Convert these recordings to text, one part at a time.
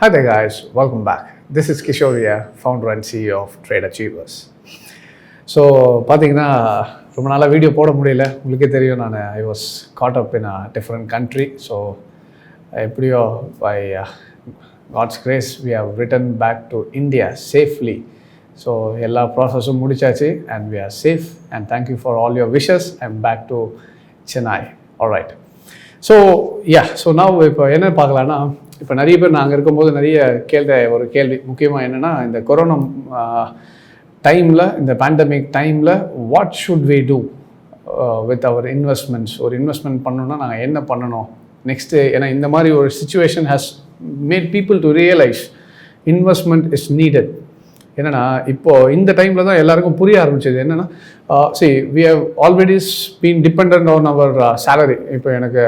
Hi there guys, welcome back. This is Kishoria, founder and CEO of Trade Achievers. So பார்த்தீங்கன்னா ரொம்ப நாளாக video போட முடியல. உங்களுக்கே தெரியும், I was caught up in a different country. So எப்படியோ by God's grace we have return back to India safely. So எல்லா ப்ராசஸும் முடிச்சாச்சு and we are safe and thank you for all your wishes. I am back to Chennai. Alright. So நான் இப்போ என்ன பார்க்கலான்னா, இப்போ நிறைய பேர் நாங்கள் இருக்கும்போது நிறைய ஒரு கேள்வி முக்கியமாக என்னென்னா, இந்த கொரோனா டைமில், இந்த பேண்டமிக் டைமில் what should we do with our investments. ஒரு இன்வெஸ்ட்மெண்ட் பண்ணணுன்னா நாங்கள் என்ன பண்ணணும் நெக்ஸ்ட்டு. ஏன்னா இந்த மாதிரி ஒரு situation has made people to realise investment is needed. என்னென்னா இப்போது இந்த டைமில் தான் எல்லாருக்கும் புரிய ஆரம்பிச்சது என்னென்னா, we have already been depend on our salary. இப்போ எனக்கு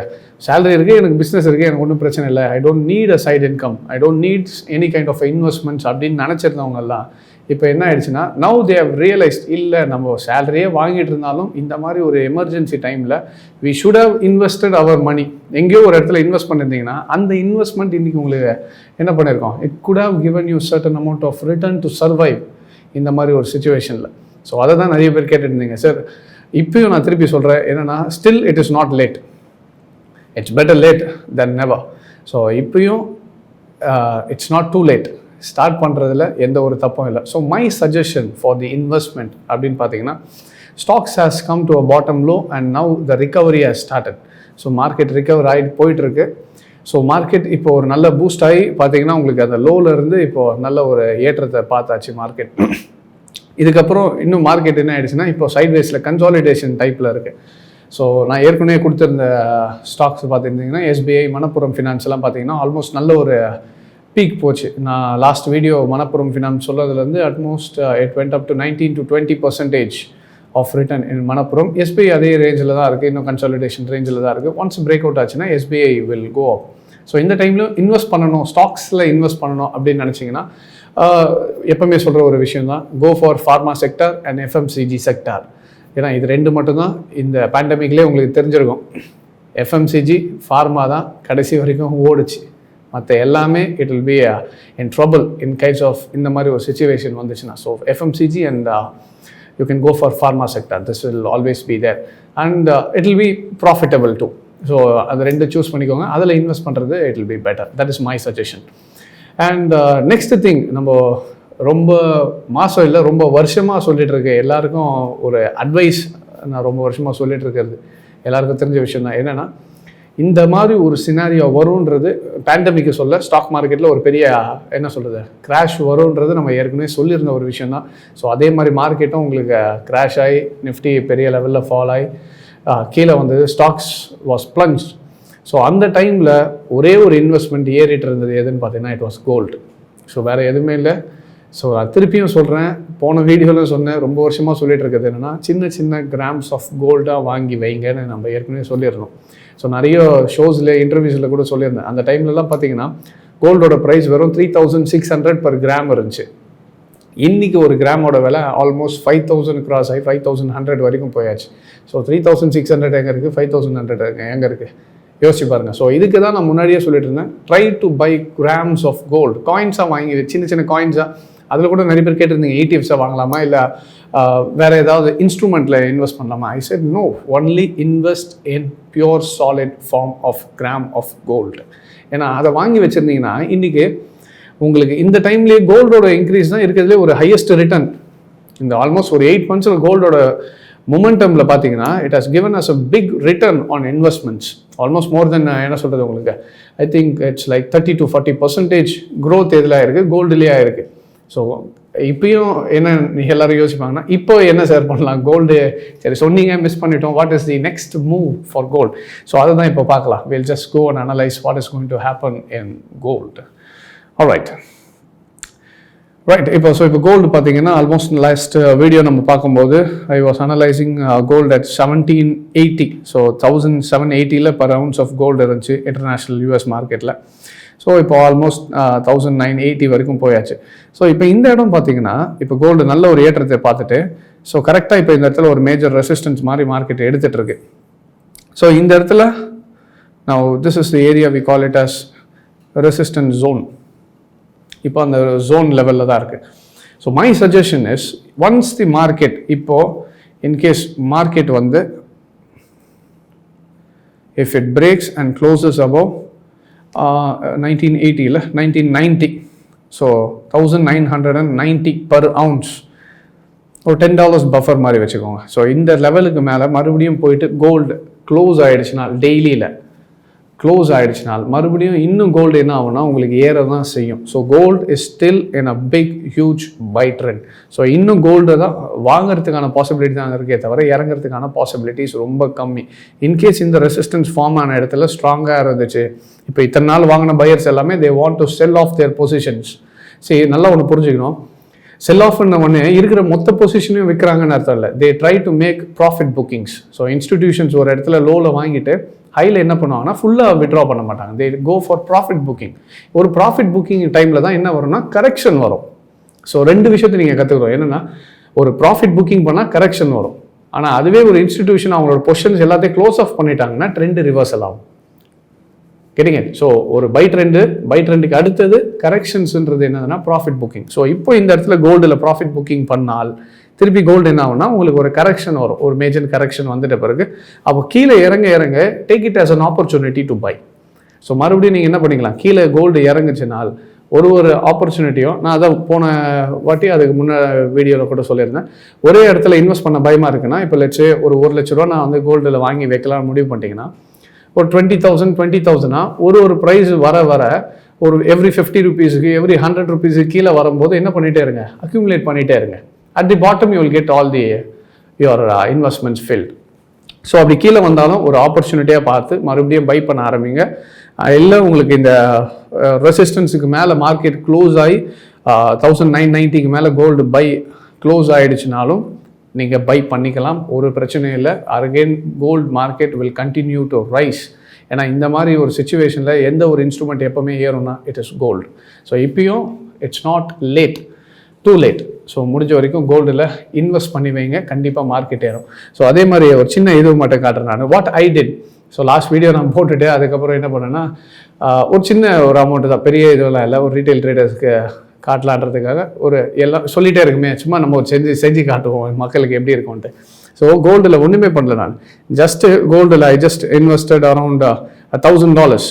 சேலரி இருக்குது, எனக்கு பிஸ்னஸ் இருக்குது, எனக்கு ஒன்றும் பிரச்சனை இல்லை, I don't need a side income, I don't need any kind of investments அப்படின்னு நினச்சிருந்தவங்கெல்லாம் இப்போ என்ன ஆயிடுச்சுன்னா, நவ் தே ஹவ் ரியலைஸ்ட் இல்லை, நம்ம சேலரியே வாங்கிட்டு இருந்தாலும் இந்த மாதிரி ஒரு எமர்ஜென்சி டைமில் வி ஷுட் ஹவ் இன்வெஸ்டட் அவர் மணி. எங்கேயோ ஒரு இடத்துல இன்வெஸ்ட் பண்ணியிருந்தீங்கன்னா அந்த இன்வெஸ்ட்மெண்ட் இன்றைக்கி உங்களுக்கு என்ன பண்ணியிருக்கோம், it could have given you certain amount of return to survive இந்த மாதிரி ஒரு சுச்சுவேஷனில். ஸோ அதை தான் நிறைய பேர் கேட்டுருந்தீங்க. சார் இப்பயும் நான் திருப்பி சொல்கிறேன், என்னென்னா still it is not late, it's better late than never. So இப்பயும் it's not too late. Start பண்ணுறதுல எந்த ஒரு தப்பும் இல்லை. So my suggestion for the investment அப்படின்னு பார்த்தீங்கன்னா, stocks has come to a bottom low and now the recovery has started. So market recover ஆகிட்டு போயிட்டுருக்கு. ஸோ மார்க்கெட் இப்போ ஒரு நல்ல பூஸ்ட் ஆகி பார்த்தீங்கன்னா உங்களுக்கு அந்த லோவிலேருந்து இப்போது நல்ல ஒரு ஏற்றத்தை பார்த்தாச்சு மார்க்கெட். இதுக்கப்புறம் இன்னும் மார்க்கெட் என்ன ஆகிடுச்சுன்னா, இப்போ சைட்வேஸில் கன்சாலிடேஷன் டைப்பில் இருக்குது. ஸோ நான் ஏற்கனவே கொடுத்துருந்த ஸ்டாக்ஸ் பார்த்துருந்தீங்கன்னா, எஸ்பிஐ, மணப்புரம் ஃபினான்ஸ் எல்லாம் பார்த்தீங்கன்னா ஆல்மோஸ்ட் நல்ல ஒரு பீக் போச்சு. நான் லாஸ்ட் வீடியோ மணப்புரம் ஃபினான்ஸ் சொல்கிறதுலேருந்து utmost it went up to 19 to 20% of return in Manappuram. SBI அதே ரேஞ்சில் தான் இருக்குது, இன்னும் கன்சாலிடேஷன் ரேஞ்சில் தான் இருக்குது. ஒன்ஸ் பிரேக் அவுட் ஆச்சுன்னா SBI will go up. So இந்த டைமில் இன்வெஸ்ட் பண்ணணும், ஸ்டாக்ஸில் இன்வெஸ்ட் பண்ணணும் அப்படின்னு நினச்சிங்கன்னா, எப்பவுமே சொல்கிற ஒரு விஷயம் தான், go for pharma sector and FMCG sector. ஏன்னா இது ரெண்டு மட்டும்தான் இந்த பேண்டமிக்லேயே உங்களுக்கு தெரிஞ்சிருக்கும். எஃப்எம்சிஜி, ஃபார்மா தான் கடைசி வரைக்கும் ஓடுச்சு. மற்ற எல்லாமே it will be in trouble in kinds of இந்த மாதிரி ஒரு சிச்சுவேஷன் வந்துச்சுன்னா. So FMCG and you can go for pharma sector. This will always be there and it will be profitable too. So அது ரெண்டு சூஸ் பண்ணிக்கோங்க, அதில் invest பண்ணுறது it will be better. That is my suggestion. And next thing, நம்ம ரொம்ப மாதம் இல்லை, ரொம்ப வருஷமாக சொல்லிகிட்டு இருக்க எல்லாருக்கும் ஒரு அட்வைஸ் நான் ரொம்ப வருஷமாக சொல்லிகிட்டு இருக்கிறது எல்லாருக்கும் தெரிஞ்ச விஷயம் தான். என்னென்னா, இந்த மாதிரி ஒரு சினாரியோ வரும்ன்றது பேண்டமிக்கு சொல்ல, ஸ்டாக் மார்க்கெட்டில் ஒரு பெரிய என்ன சொல்கிறது கிராஷ் வரும்ன்றது நம்ம ஏற்கனவே சொல்லியிருந்த ஒரு விஷயம் தான். ஸோ அதே மாதிரி மார்க்கெட்டும் உங்களுக்கு கிராஷ் ஆகி நிஃப்டி பெரிய லெவலில் ஃபால் ஆகி கீழே வந்தது, ஸ்டாக்ஸ் வாஸ் பிளஞ்ச். ஸோ அந்த டைமில் ஒரே ஒரு இன்வெஸ்ட்மெண்ட் ஏறிட்டு இருந்தது எதுன்னு பார்த்தீங்கன்னா, இட் வாஸ் கோல்டு. ஸோ வேறு எதுவுமே இல்லை. ஸோ நான் திருப்பியும் சொல்கிறேன், போன வீடியோவில் சொன்னேன், ரொம்ப வருஷமாக சொல்லிட்டு இருக்கிறது என்னென்னா, சின்ன சின்ன கிராம்ஸ் ஆஃப் கோல்டாக வாங்கி வைங்கன்னு நம்ம ஏற்கனவே சொல்லியிருந்தோம். ஸோ நிறைய ஷோஸில், இன்டர்வியூஸில் கூட சொல்லியிருந்தேன். அந்த டைம்லலாம் பார்த்தீங்கன்னா கோல்டோட ப்ரைஸ் வெறும் 3600 per கிராம் இருந்துச்சு. இன்றைக்கி ஒரு கிராமோட விலை ஆல்மோஸ்ட் 5000 கிராஸ் ஆகி 5100 வரைக்கும் போயாச்சு. ஸோ 3600 எங்கே இருக்குது, 5100 எங்கே இருக்குது, யோசிச்சு பாருங்கள். ஸோ இதுக்கு தான் நான் முன்னாடியே சொல்லிட்டு இருந்தேன், try to buy grams of gold. காயின்ஸாக வாங்கி, சின்ன சின்ன காயின்ஸாக. அதில் கூட நிறைய பேர் கேட்டிருந்தீங்க, ETFஸாக வாங்கலாமா இல்லை வேறு ஏதாவது இன்ஸ்ட்ருமெண்ட்டில் இன்வெஸ்ட் பண்ணலாமா. I said no, only invest in pure solid form of gram of gold. ஏன்னா அதை வாங்கி வச்சுருந்தீங்கன்னா இன்றைக்கி உங்களுக்கு இந்த டைம்லேயே கோல்டோட இன்க்ரீஸ் தான் இருக்கிறதுலே ஒரு ஹையஸ்ட் ரிட்டர்ன். இந்த ஆல்மோஸ்ட் ஒரு 8 months கோல்டோட மொமெண்டமில் பார்த்தீங்கன்னா it has given us a big return on investments. Almost more than என்ன சொல்கிறது உங்களுக்கு, I think it's like 30 to 40% growth எதில் இருக்குது, கோல்டுலேயே இருக்குது. ஸோ இப்பயும் என்ன எல்லோரும் யோசிப்பாங்கன்னா, இப்போ என்ன சார் பண்ணலாம், கோல்டு சரி சொன்னீங்க, மிஸ் பண்ணிட்டோம், what is the next move for gold. So அதை தான் இப்போ பார்க்கலாம். Will just go and analyse what is going to happen in gold. Alright. இப்போ கோல்டு பார்த்தீங்கன்னா ஆல்மோஸ்ட் லாஸ்ட் வீடியோ நம்ம பார்க்கும்போது I was analysing gold at 1780. So 1780 per ounce of gold இருந்துச்சு இன்டர்நேஷ்னல் US மார்க்கெட்டில். ஸோ இப்போ ஆல்மோஸ்ட் 1980 வரைக்கும் போயாச்சு. ஸோ இப்போ இந்த இடம் பார்த்தீங்கன்னா, இப்போ கோல்டு நல்ல ஒரு ஏற்றத்தை பார்த்துட்டு, ஸோ கரெக்டாக இப்போ இந்த இடத்துல ஒரு மேஜர் ரெசிஸ்டன்ஸ் மாதிரி மார்க்கெட் எடுத்துகிட்டு இருக்கு. ஸோ இந்த இடத்துல now this is the area we call it as resistance zone. இப்போ அந்த ஜோன் லெவலில் தான் இருக்குது. So my suggestion is once the market இப்போது இன்கேஸ் மார்க்கெட் வந்து if it breaks and closes above 1980 இல்லை 1990, ஸோ 1990 per ounce, ஒரு $10 பஃபர் மாதிரி வச்சுக்கோங்க. ஸோ இந்த லெவலுக்கு மேலே மறுபடியும் போயிட்டு கோல்டு க்ளோஸ் ஆகிடுச்சுன்னா, டெய்லியில் க்ளோஸ் ஆகிடுச்சுனால் மறுபடியும் இன்னும் கோல்டு என்ன ஆகும்னா உங்களுக்கு ஏற தான் செய்யும். So gold is still in a big huge buy trend. So இன்னும் கோல்டு தான் வாங்கிறதுக்கான பாசிபிலிட்டி தான் இருக்கே தவிர இறங்கிறதுக்கான பாசிபிலிட்டிஸ் ரொம்ப கம்மி. இன்கேஸ் இந்த ரெசிஸ்டன்ஸ் ஃபார்ம் ஆன இடத்துல ஸ்ட்ராங்காக இருந்துச்சு, இப்போ இத்தனை நாள் வாங்கின பையர்ஸ் எல்லாமே they want to sell off their positions. சரி, நல்லா ஒன்று புரிஞ்சுக்கணும், செல் ஆஃப்ன ஒன்று இருக்கிற மொத்த பொசிஷனையும் விற்கிறாங்கன்னு அர்த்தம் இல்லை. They try to make profit bookings. So institutions ஒரு இடத்துல லோவில் வாங்கிட்டு ஹையில் என்ன பண்ணுவாங்கன்னா ஃபுல்லாக விட்ரா பண்ண மாட்டாங்க. தே கோ ஃபார் ப்ராஃபிட் புக்கிங். ஒரு ப்ராஃபிட் புக்கிங் டைமில் தான் என்ன வரும்னா கரெக்ஷன் வரும். ஸோ ரெண்டு விஷயத்தை நீங்கள் கற்றுக்கிறோம். என்னென்னா, ஒரு ப்ராஃபிட் புக்கிங் பண்ணால் கரெக்ஷன் வரும். ஆனால் அதுவே ஒரு இன்ஸ்டிடியூஷன் அவங்களோட பொசிஷன்ஸ் எல்லாத்தையும் க்ளோஸ் ஆஃப் பண்ணிட்டாங்கன்னா ட்ரெண்ட் ரிவர்சல் ஆகும். கேட்டிங்க? ஸோ ஒரு பை ட்ரெண்டுக்கு அடுத்தது கரெக்ஷன்ஸ்ன்றது என்னதுன்னா ப்ராஃபிட் புக்கிங். ஸோ இப்போ இந்த இடத்துல கோல்டில் ப்ராஃபிட் புக்கிங் பண்ணால் திருப்பி கோல்டு என்ன ஆகும்னா உங்களுக்கு ஒரு கரெக்ஷன் வரும். ஒரு மேஜர் கரெக்ஷன் வந்துட்ட பிறகு அப்போ கீழே இறங்க take it as an opportunity to buy. So மறுபடியும் நீங்கள் என்ன பண்ணிக்கலாம், கீழே கோல்டு இறங்குச்சுனால் ஒரு ஆப்பர்ச்சுனிட்டியும், நான் அதை போன வாட்டி அதுக்கு முன்னே வீடியோவில் கூட சொல்லியிருந்தேன், ஒரே இடத்துல இன்வெஸ்ட் பண்ண பயமாக இருக்குன்னா, இப்போ ஒரு ₹1,00,000 நான் வந்து கோல்டில் வாங்கி வைக்கலாம்னு முடிவு பண்ணிட்டீங்கன்னா, ஒரு 20,000 ஒரு ப்ரைஸ் வர ஒரு எவ்ரி ₹50 எவ்ரி ₹100 கீழே வரும்போது என்ன பண்ணிகிட்டே இருங்க, அக்யூமுலேட் பண்ணிகிட்டே இருங்க. At the bottom you will get all the your investments filled. So அப்படி கீழே வந்தாலும் ஒரு ஆப்பர்ச்சுனிட்டியாக பார்த்து மறுபடியும் பை பண்ண ஆரம்பிங்க. இல்லை உங்களுக்கு இந்த ரெசிஸ்டன்ஸுக்கு மேலே மார்க்கெட் க்ளோஸ் ஆகி 1990 மேலே கோல்டு பை க்ளோஸ் ஆகிடுச்சுனாலும் நீங்கள் பை பண்ணிக்கலாம், ஒரு பிரச்சனையும் இல்லை. Again gold market will continue to rise. ஏன்னா இந்த மாதிரி ஒரு சுச்சுவேஷனில் எந்த ஒரு இன்ஸ்ட்ருமெண்ட் எப்போவுமே ஏறும்னா இட் இஸ் கோல்டு. ஸோ இப்பயும் it's not late, too late. So முடிஞ்ச வரைக்கும் கோல்டில் இன்வெஸ்ட் பண்ணி வைங்க, கண்டிப்பாக மார்க்கெட் ஏறும். ஸோ அதே மாதிரி ஒரு சின்ன இது மட்டும் காட்டுறேன் நான், what I did. So last video நான் போட்டுட்டு அதுக்கப்புறம் என்ன பண்ணேன்னா, ஒரு சின்ன ஒரு அமௌண்ட்டு தான், பெரிய இதுவெல்லாம் இல்லை, ஒரு ரீட்டைல் ட்ரேடர்ஸ்க்கு காட்டலான்றதுக்காக ஒரு எல்லாம் சொல்லிகிட்டே இருக்குமே, சும்மா நம்ம ஒரு செஞ்சு காட்டுவோம் மக்களுக்கு எப்படி இருக்கும்ன்ட்டு. ஸோ கோல்டில் ஒன்றுமே பண்ணல நான், ஜஸ்ட்டு கோல்டில் ஐ ஜஸ்ட் இன்வெஸ்டட் அரவுண்ட் $1,000,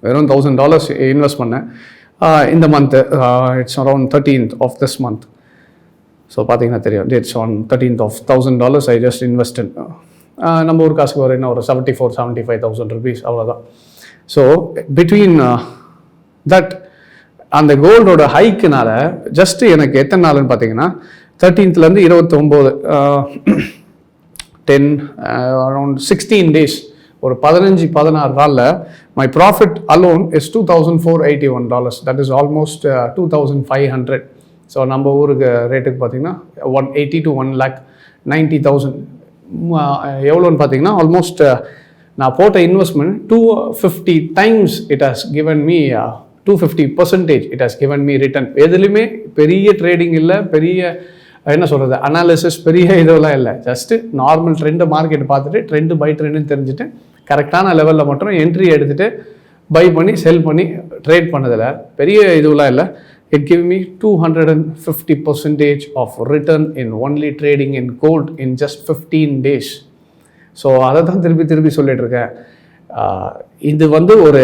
வெறும் $1,000 இன்வெஸ்ட் பண்ணேன் இந்த month. It's around 13th of this month. So பார்த்தீங்கன்னா தெரியும், it's on 13th of $1,000 I just invested. நம்ம ஒரு காசுக்கு ஒரு என்ன ஒரு $75,000 அவ்வளோதான். ஸோ பிட்வீன் தட் அந்த கோல்டோட ஹைக்குனால ஜஸ்ட்டு எனக்கு எத்தனை நாள்னு பார்த்தீங்கன்னா 13th 29 10 அரவுண்ட் 16 days, ஒரு 15-16 நாளில் my profit alone is $2,481. That is almost 2,500. So நம்ம ஊருக்கு ரேட்டுக்கு பார்த்தீங்கன்னா 180 to 1,90,000 எவ்வளோன்னு பார்த்தீங்கன்னா ஆல்மோஸ்ட் நான் போட்ட investment 250 times it has given me 250% it has given me return. எதுலையுமே பெரிய ட்ரேடிங் இல்லை, பெரிய என்ன சொல்கிறது அனாலிசிஸ், பெரிய இதெல்லாம் இல்லை. ஜஸ்ட்டு நார்மல் ட்ரெண்டு மார்க்கெட் பார்த்துட்டு ட்ரெண்டு பை ட்ரெண்டுன்னு தெரிஞ்சுட்டு கரெக்டான லெவலில் மட்டும் என்ட்ரி எடுத்துகிட்டு பை பண்ணி செல் பண்ணி ட்ரேட் பண்ணதில் பெரிய இதுவெலாம் இல்லை. It give me 250% of return in only trading in gold in just 15 days. So அதை தான் திருப்பி சொல்லிட்டு இருக்கேன். இது வந்து ஒரு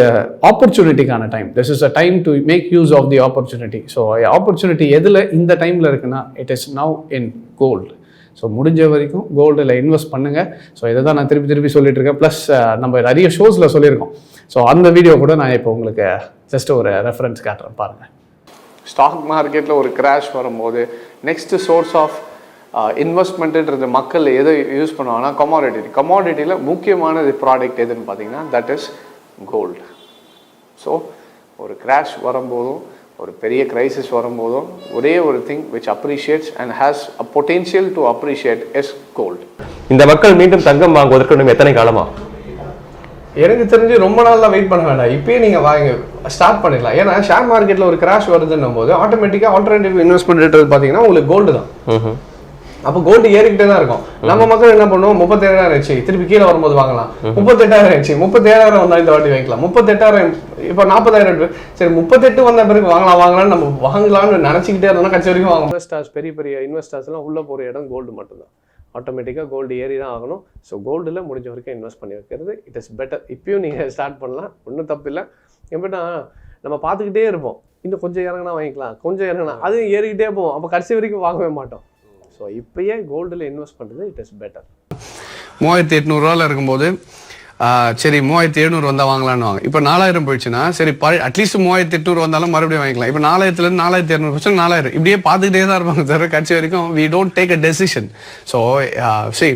ஆப்பர்ச்சுனிட்டிக்கான time. This is a time to make use of the opportunity. So opportunity எதில் இந்த டைமில் இருக்குன்னா it is now in gold. So முடிஞ்ச வரைக்கும் கோல்டில் இன்வெஸ்ட் பண்ணுங்கள். ஸோ இதை தான் நான் திருப்பி சொல்லிட்டு இருக்கேன். ப்ளஸ் நம்ம நிறைய ஷோஸில் சொல்லியிருக்கோம். ஸோ அந்த வீடியோ கூட நான் இப்போ உங்களுக்கு ஜஸ்ட் ஒரு ரெஃபரன்ஸ் காட்டுறேன் பாருங்கள். ஸ்டாக் மார்க்கெட்டில் ஒரு கிராஷ் வரும்போது நெக்ஸ்ட் சோர்ஸ் ஆஃப் இன்வெஸ்ட்மெண்ட்டுன்றது மக்கள் எதை யூஸ் பண்ணுவாங்கன்னா கமாடிட்டியில் முக்கியமானது ப்ராடக்ட் எதுன்னு பார்த்தீங்கன்னா தட் இஸ் கோல்டு. ஸோ ஒரு கிராஷ் வரும்போதும் ஒரு பெரிய கிரைசிஸ் வரும்போதும் ஒரே ஒரு thing which appreciates and has a potential to appreciate is gold. இந்த மக்கள் மீண்டும் தங்கம் வாங்குவதற்கு இன்னும் எத்தனை காலமா? எனக்கு தெரிஞ்சு ரொம்ப நாள்லாம் வெயிட் பண்ண வேண்டாம், இப்பயே நீங்கள் வாங்க ஸ்டார்ட் பண்ணிடலாம். ஏன்னா ஷேர் மார்க்கெட்டில் ஒரு கிராஷ் வருதுன்னும் போது ஆட்டோமேட்டிக்காக ஆல்டர்னேட்டிவ் இன்வெஸ்ட்மெண்ட் பார்த்தீங்கன்னா உங்களுக்கு கோல்டு தான். அப்போ கோல்டு ஏறிக்கிட்டே தான் இருக்கும். நம்ம மக்கள் என்ன பண்ணுவோம், 37,000 ஆயிடுச்சு திருப்பி கீழே வரும்போது வாங்கலாம், 38,000 ஆயிடுச்சு 37,000 வந்தா இந்த வாட்டி வாங்கிக்கலாம், 38,000 இப்போ 40,000 சரி 38 வந்த பிறகு வாங்கலாம்னு நம்ம வாங்கலாம்னு நினச்சிக்கிட்டே இருந்தோம்னா கட்சி வரைக்கும் வாங்க. இன்வெஸ்டர்ஸ் பெரிய பெரிய இன்வெஸ்டர்ஸ்லாம் உள்ளே போகிற இடம் கோல்டு மட்டும்தான். ஆட்டோமேட்டிக்காக கோல்டு ஏறி தான் ஆகணும். ஸோ கோல்டில் முடிஞ்ச வரைக்கும் இன்வெஸ்ட் பண்ணி வைக்கிறது இட் இஸ் பெட்டர். இப்பயும் நீங்கள் ஸ்டார்ட் பண்ணலாம், ஒன்றும் தப்பு இல்லை. எப்படின்னா நம்ம பார்த்துக்கிட்டே இருப்போம், இன்னும் கொஞ்சம் இறங்கினா வாங்கிக்கலாம், கொஞ்சம் இறங்கினா அது ஏறிக்கிட்டே போவோம், அப்போ கடைசி வரைக்கும் வாங்கவே மாட்டோம். ஸோ இப்போயே கோல்டில் இன்வெஸ்ட் பண்ணுறது இட் இஸ் பெட்டர். 3,800 இருக்கும்போது சரி 3,700 வந்தால் வாங்கலான்னு வாங்க. இப்போ 4,000 போயிடுச்சுன்னா சரி அட்லீஸ்ட் 3,800 வந்தாலும் மறுபடியும் வாங்கிக்கலாம். இப்போ 4,000லேருந்து 4,200 4,000 இப்படியே பார்த்துக்கிட்டே தான் இருப்பாங்க தவிர கடைசி வரைக்கும் we don't take a decision. So சரி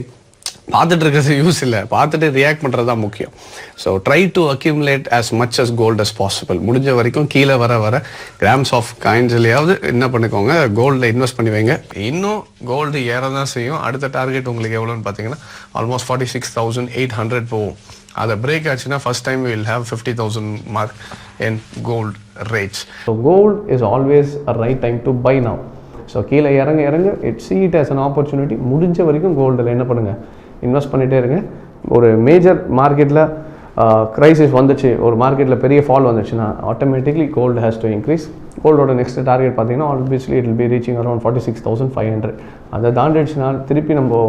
பார்த்துட்டு இருக்கிறது யூஸ் இல்லை, பார்த்துட்டு ரியாக்ட் பண்ணுறது தான் முக்கியம். So try to accumulate as much as gold as possible. முடிஞ்ச வரைக்கும் கீழே வர கிராம்ஸ் ஆஃப் காயின்ஸ்லையாவது என்ன பண்ணிக்கோங்க, கோல்டில் இன்வெஸ்ட் பண்ணி வைங்க. இன்னும் கோல்டு ஏற தான் செய்யும். அடுத்த டார்கெட் உங்களுக்கு எவ்வளோன்னு பார்த்தீங்கன்னா ஆல்மோஸ்ட் 46,800 போகும். அதை பிரேக் ஆச்சுன்னா first time will have 50,000 mark in gold rates. So gold is always a right time to buy now. So கீழே இறங்க see it as an opportunity. முடிஞ்ச வரைக்கும் கோல்டில் என்ன பண்ணுங்கள், இன்வெஸ்ட் பண்ணிகிட்டே இருங்க. ஒரு மேஜர் மார்க்கெட்டில் க்ரைசிஸ் வந்துச்சு, ஒரு மார்க்கெட்டில் பெரிய ஃபால் வந்துச்சுன்னா automatically gold has to increase. கோல்டோட நெக்ஸ்ட் டார்கெட் பார்த்தீங்கன்னா obviously it will be reaching around 46,500. அதை தாண்டிடுச்சுன்னா திருப்பி நம்ம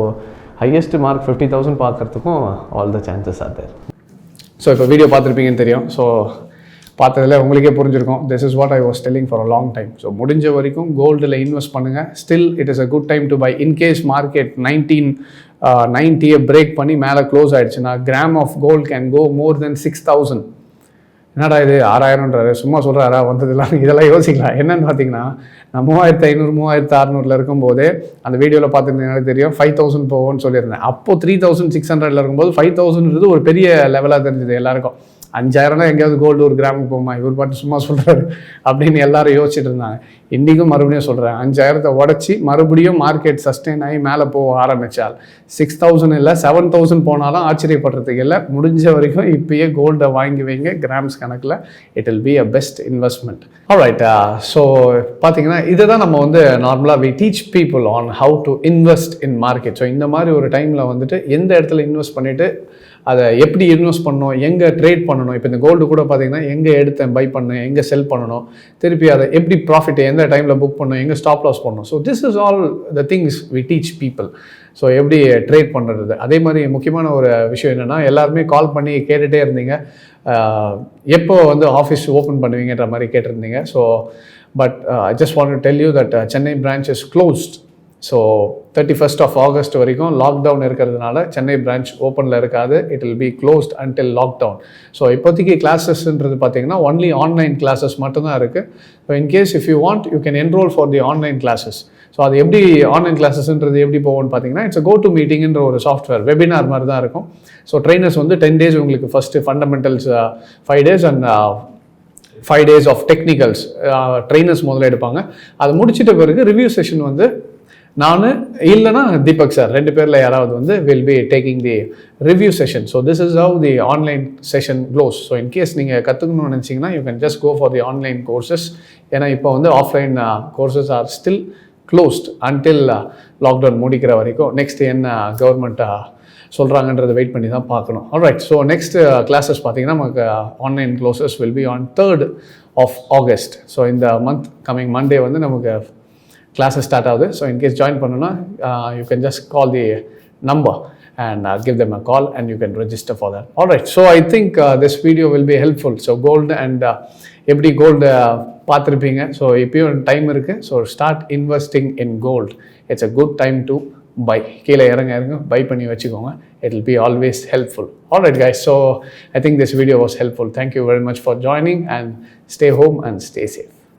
ஹையஸ்ட் மார்க் 50,000 பார்க்குறதுக்கும் all the chances are there. So இப்போ வீடியோ பார்த்துருப்பீங்கன்னு தெரியும். ஸோ பார்த்ததில் உங்களுக்கே புரிஞ்சிருக்கும், this is what I was telling for a long time. So முடிஞ்ச வரைக்கும் கோல்டில் இன்வெஸ்ட் பண்ணுங்கள். Still it is a good time to buy. In case market 1990 break பண்ணி மேலே க்ளோஸ் ஆகிடுச்சுன்னா gram of gold can go more than 6,000. என்னடா இது 6,000ன்றாரு சும்மா சொல்கிறாரா வந்ததுலாம், இதெல்லாம் யோசிக்கலாம். என்னென்னு பார்த்தீங்கன்னா நான் 3,500 3,600 இருக்கும்போதே அந்த வீடியோவில் பார்த்துருந்தீங்கன்னா தெரியும் 5,000 போகும்னு சொல்லியிருந்தேன். அப்போது 3,600 இருக்கும்போது 5,000 ஒரு பெரிய லெவலாக தெரிஞ்சுது எல்லாருக்கும். 5,000 எங்கேயாவது கோல்டு ஒரு கிராமுக்கு போகுமா, இவர் பாட்டு சும்மா சொல்கிறாரு அப்படின்னு எல்லாரும் யோசிச்சுட்டு இருந்தாங்க. இன்றைக்கும் மறுபடியும் சொல்கிறேன், 5,000 உடச்சி மறுபடியும் மார்க்கெட் சஸ்டெயின் ஆகி மேலே போக ஆரம்பித்தால் 6,000 இல்லை 7,000 போனாலும் ஆச்சரியப்படுறதுக்கு இல்லை. முடிஞ்ச வரைக்கும் இப்போயே கோல்டை வாங்கி வைங்க கிராம்ஸ் கணக்கில். It will be a best investment. Alright. So பார்த்தீங்கன்னா இதை தான் நம்ம வந்து நார்மலாக we teach people on how to invest in market. So இந்த மாதிரி ஒரு டைமில் வந்துட்டு எந்த இடத்துல இன்வெஸ்ட் பண்ணிவிட்டு அதை எப்படி இன்வெஸ்ட் பண்ணணும், எங்கே ட்ரேட் பண்ணணும். இப்போ இந்த கோல்டு கூட பார்த்தீங்கன்னா எங்கே எடுத்தேன் பை பண்ணேன், எங்கே செல் பண்ணணும், திருப்பி அதை எப்படி ப்ராஃபிட் எந்த டைமில் புக் பண்ணணும், எங்கே ஸ்டாப் லாஸ் பண்ணணும். So this is all the things we teach people. So எப்படி ட்ரேட் பண்ணுறது. அதே மாதிரி முக்கியமான ஒரு விஷயம் என்னென்னா, எல்லாருமே கால் பண்ணி கேட்டுகிட்டே இருந்தீங்க எப்போ வந்து ஆஃபீஸ் ஓப்பன் பண்ணுவீங்கன்ற மாதிரி கேட்டிருந்தீங்க. So but I just want to tell you that Chennai branch is closed. So 31st of August வரைக்கும் லாக்டவுன் இருக்கிறதுனால சென்னை பிரான்ச் ஓப்பனில் இருக்காது. It will B closed until lockdown. So இப்போதைக்கு கிளாஸஸ்ன்றது பார்த்தீங்கன்னா ஒன்லி ஆன்லைன் கிளாஸஸ் மட்டும்தான் இருக்குது. So in case if you want you can enrol for the online classes. So அது எப்படி ஆன்லைன் கிளாஸஸ்ன்றது எப்படி போகும்னு பார்த்தீங்கன்னா இட்ஸ் கோ டு மீட்டிங்ன்ற ஒரு சாஃப்ட்வேர் வெபினார் மாதிரி தான் இருக்கும். ஸோ ட்ரைனர்ஸ் வந்து 10 days உங்களுக்கு first fundamentals 5 days and 5 days of technicals trainers முதல்ல எடுப்பாங்க. அது முடிச்சிட்ட பிறகு ரிவ்யூ செஷன் வந்து நான் இல்லைனா தீபக் சார் 2 பேரில் யாராவது வந்து will be taking the review session. So this is how the online session close. So in case நீங்கள் கற்றுக்கணும்னு நினச்சிங்கன்னா you can just go for the online courses. ஏன்னா இப்போ வந்து offline courses are still closed until lockdown முடிக்கிற வரைக்கும். Next என்ன government சொல்கிறாங்கன்றதை wait பண்ணி தான் பார்க்கணும். ஆல்ரைட். ஸோ நெக்ஸ்ட் கிளாஸஸ் பார்த்தீங்கன்னா நமக்கு online closes will be on 3rd of August. So இந்த மந்த் கம்மிங் மண்டே வந்து நமக்கு classes start ஆகுது. ஸோ இன்கேஸ் ஜாயின் பண்ணணும்னா you can just call the number and give them a call and you can register for that. All right. So I think this video will be helpful. So gold and எப்படி gold பார்த்துருப்பீங்க. So இப்போயும் time இருக்குது. So start investing in gold. It's a good time to buy. கீழே இறங்க by பண்ணி வச்சுக்கோங்க. It will be always helpful. All right guys. So I think this video was helpful. Thank you very much for joining and stay home and stay safe.